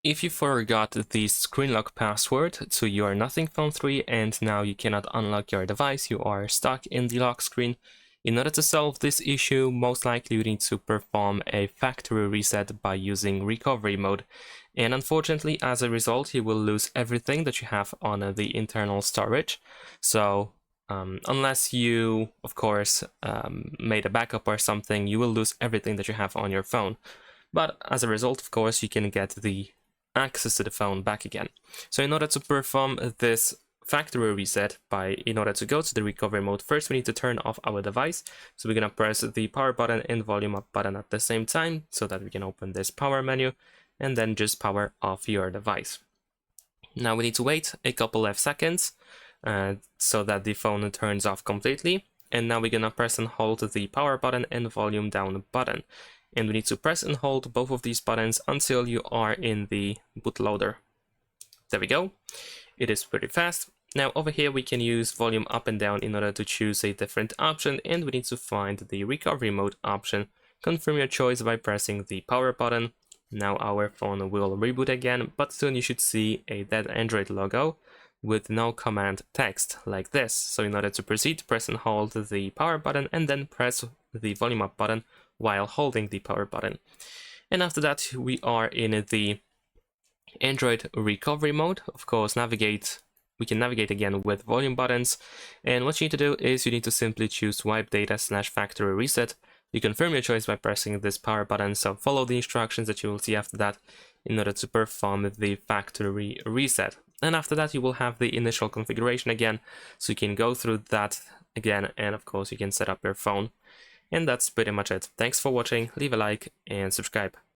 If you forgot the screen lock password to your Nothing Phone 3 and now you cannot unlock your device, you are stuck in the lock screen. In order to solve this issue, most likely you need to perform a factory reset by using recovery mode. And unfortunately, as a result, you will lose everything that you have on the internal storage. So unless you, of course, made a backup or something, you will lose everything that you have on your phone. But as a result, of course, you can get the access to the phone back again. So in order to perform this factory reset, in order to go to the recovery mode, first we need to turn off our device. So we're gonna press the power button and volume up button at the same time so that we can open this power menu and then just power off your device. Now we need to wait a couple of seconds so that the phone turns off completely. And now we're gonna press and hold the power button and volume down button. And we need to press and hold both of these buttons until you are in the bootloader. There we go. It is pretty fast. Now over here we can use volume up and down in order to choose a different option, and we need to find the recovery mode option. Confirm your choice by pressing the power button. Now our phone will reboot again, but soon you should see a dead Android logo with no command text like this. So in order to proceed, press and hold the power button and then press the volume up button while holding the power button. And after that, we are in the Android recovery mode. Of course, we can navigate again with volume buttons. And what you need to do is you need to simply choose wipe data / factory reset. You confirm your choice by pressing this power button, so follow the instructions that you will see after that in order to perform the factory reset. And after that, you will have the initial configuration again, so you can go through that again, and of course you can set up your phone. And that's pretty much it. Thanks for watching, leave a like and subscribe.